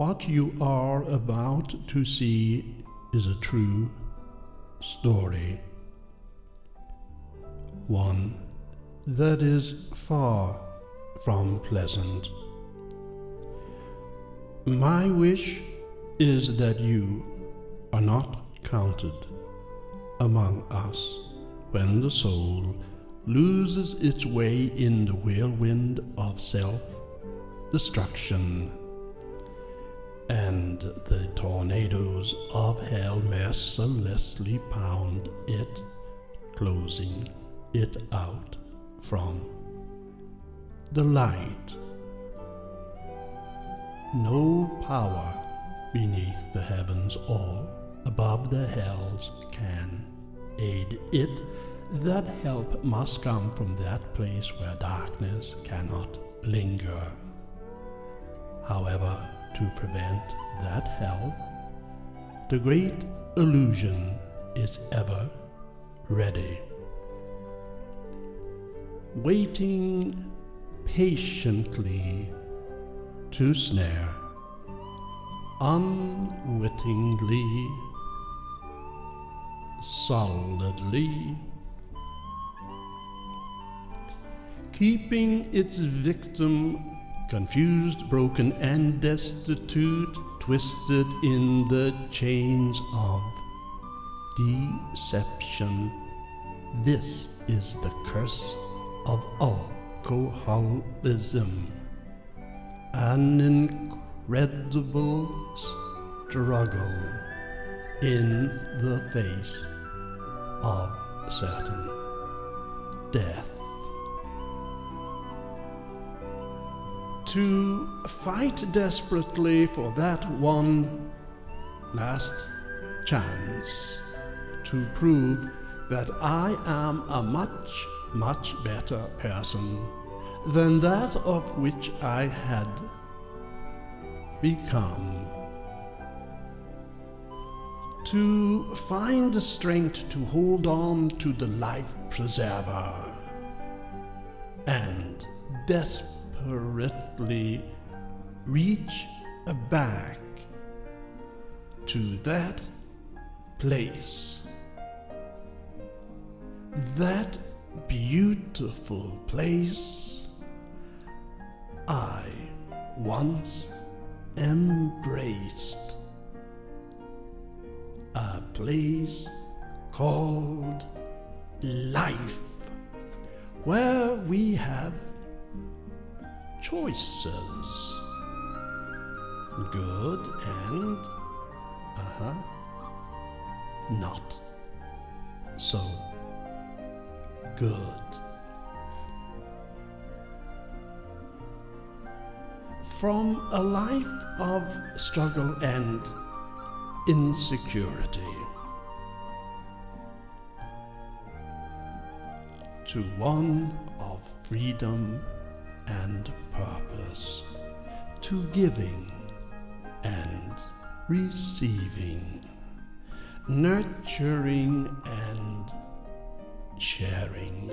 What you are about to see is a true story. One that is far from pleasant. My wish is that you are not counted among us when the soul loses its way in the whirlwind of self-destruction, and the tornadoes of hell mercilessly pound it, closing it out from the light. No power beneath the heavens or above the hells can aid it. That help must come from that place where darkness cannot linger. However, to prevent that help, the great illusion is ever ready, waiting patiently to snare, unwittingly, solidly, keeping its victim confused, broken, and destitute, twisted in the chains of deception. This is the curse of alcoholism, an incredible struggle in the face of certain death. To fight desperately for that one last chance to prove that I am a much, much better person than that of which I had become. To find the strength to hold on to the life preserver and desperately reach back to that place, that beautiful place I once embraced, a place called life, where we have choices, good and not so good. From a life of struggle and insecurity to one of freedom and purpose, to giving and receiving, nurturing and sharing.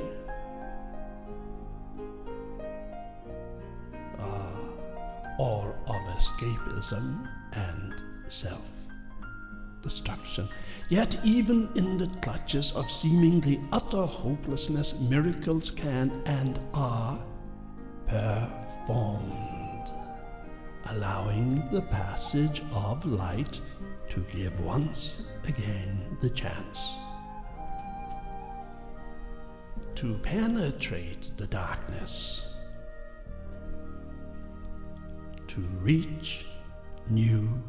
Or of escapism and self-destruction. Yet even in the clutches of seemingly utter hopelessness, miracles can and are performed, allowing the passage of light to give once again the chance to penetrate the darkness, to reach new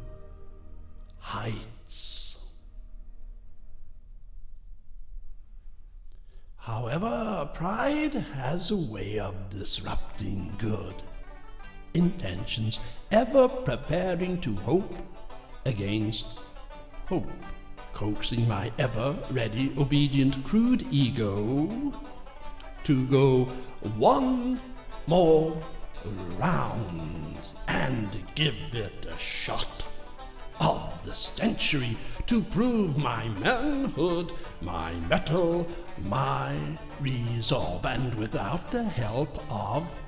heights. However, pride has a way of disrupting good intentions, ever preparing to hope against hope, coaxing my ever-ready, obedient, crude ego to go one more round and give it a shot of the century to prove my manhood, my mettle, my resolve, and without the help of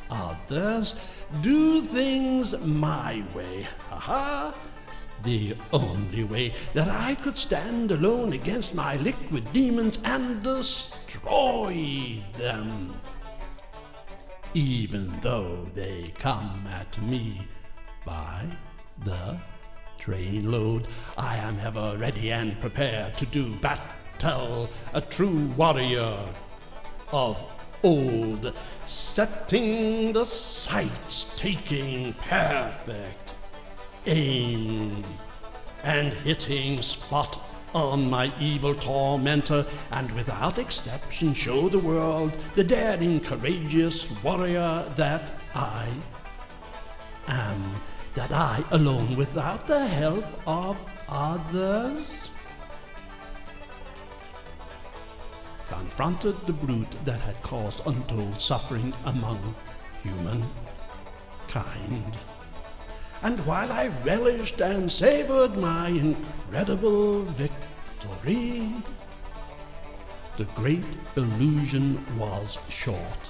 others, do things my way. Ha-ha! The only way that I could stand alone against my liquid demons and destroy them. Even though they come at me by the trainload, I am ever ready and prepared to do battle, a true warrior of old, setting the sights, taking perfect aim, and hitting spot on my evil tormentor, and without exception show the world the daring, courageous warrior that I am, that I alone, without the help of others, confronted the brute that had caused untold suffering among humankind. And while I relished and savored my incredible victory, the great illusion was short-lived.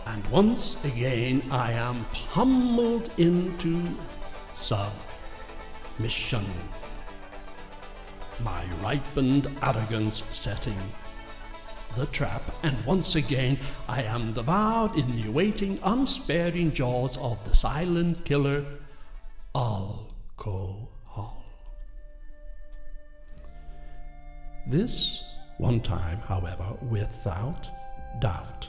And once again I am pummeled into submission, my ripened arrogance setting the trap, and once again I am devoured in the awaiting, unsparing jaws of the silent killer, alcohol. This one time, however, without doubt,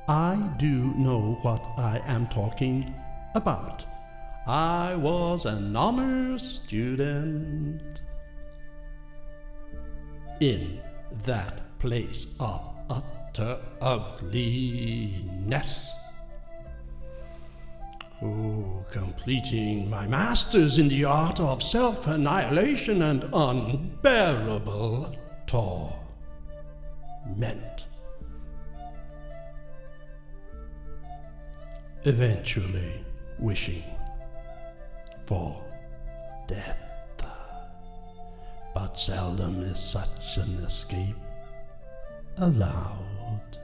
I do know what I am talking about. I was an honor student in that place of utter ugliness. Oh, completing my master's in the art of self-annihilation and unbearable torment. Eventually wishing for death. But seldom is such an escape allowed.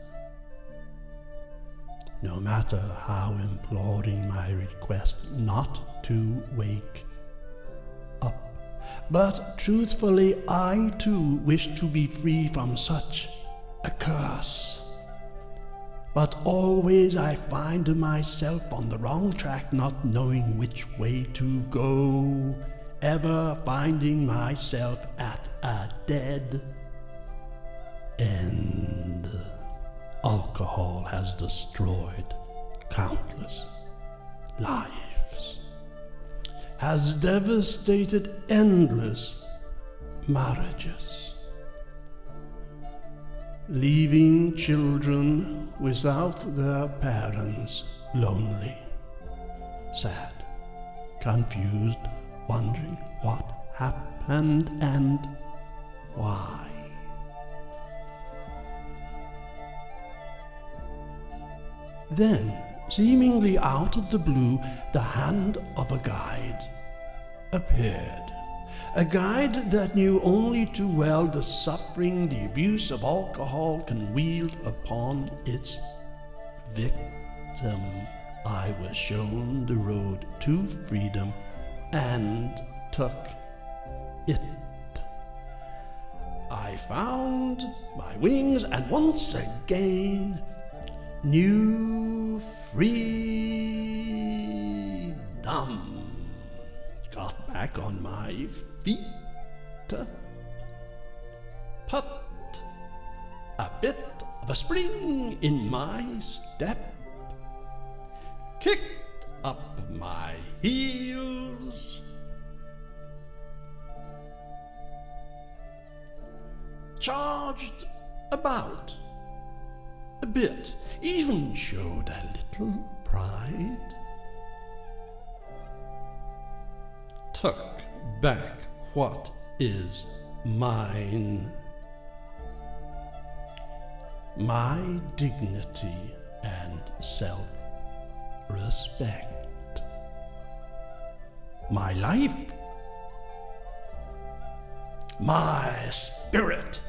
No matter how imploring my request not to wake up. But truthfully, I too wish to be free from such a curse. But always I find myself on the wrong track, not knowing which way to go, ever finding myself at a dead end. Alcohol has destroyed countless lives, has devastated endless marriages, leaving children without their parents, lonely, sad, confused, wondering what happened and why. Then, seemingly out of the blue, the hand of a guide appeared. A guide that knew only too well the suffering the abuse of alcohol can wield upon its victim. I was shown the road to freedom and took it. I found my wings and once again knew freedom. Got back on my feet, put a bit of a spring in my step, kicked up my heels, charged about a bit, even showed a little pride, took back what is mine, my dignity and self-respect, my life, my spirit,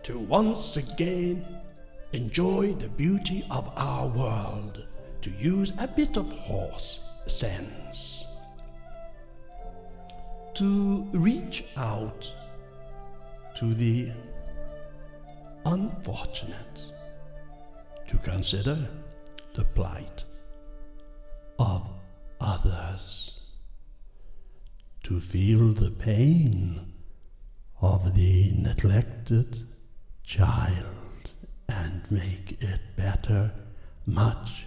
to once again enjoy the beauty of our world, to use a bit of horse sense, to reach out to the unfortunate, to consider the plight of others, to feel the pain of the neglected child and make it better, much,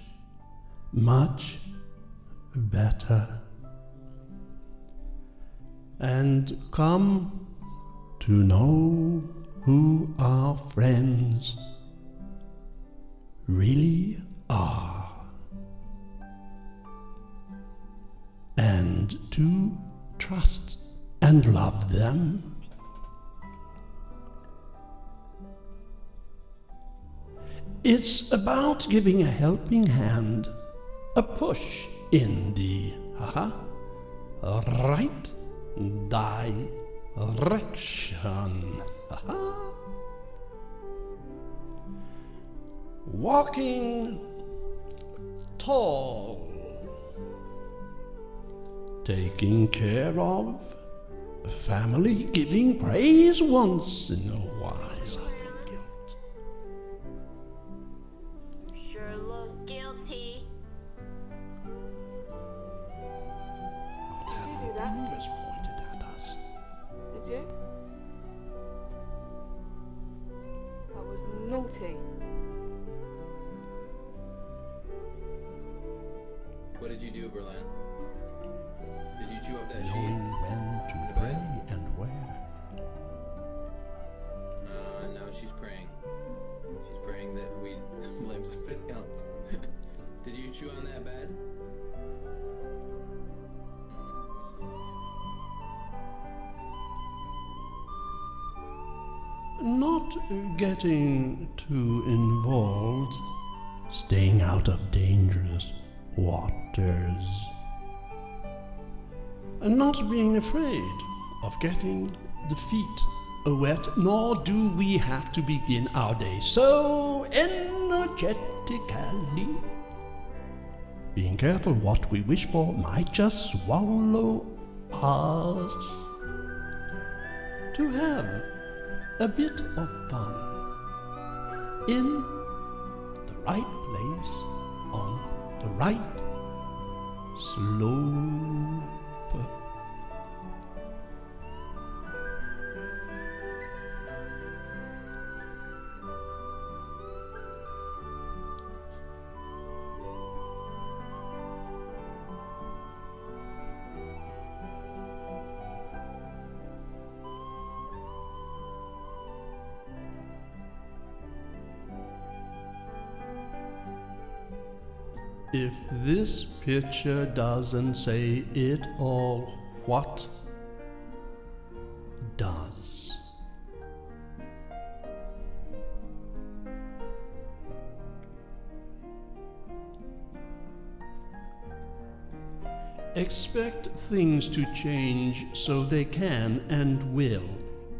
much better, and come to know who our friends really are, and to trust and love them. It's about giving a helping hand, a push in the right direction. Walking tall, taking care of family, giving praise once in a while. Sure look guilty. Not having fingers pointed at us. Did you? That was naughty. What did you do, Berlin? Did you chew up that Knowing sheet? when to pray and where. No, she's praying. She's praying that we blame somebody else. Did you chew on that bed? Not getting too involved, staying out of dangerous waters, and not being afraid of getting the feet wet, nor do we have to begin our day so energetically. Being careful what we wish for might just swallow us. To have a bit of fun in the right place on the right slope. If this picture doesn't say it all, what does? Expect things to change so they can and will.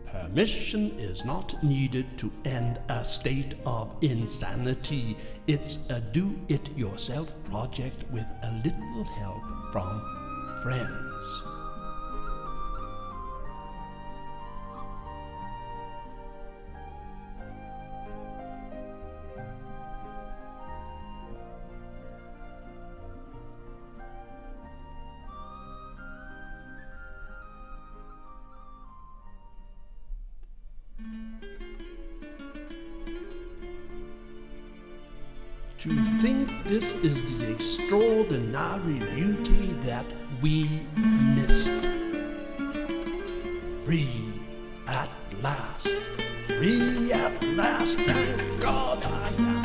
Permission is not needed to end a state of insanity. It's a do-it-yourself project with a little help from friends. To think this is the extraordinary beauty that we missed. Free at last, thank God I am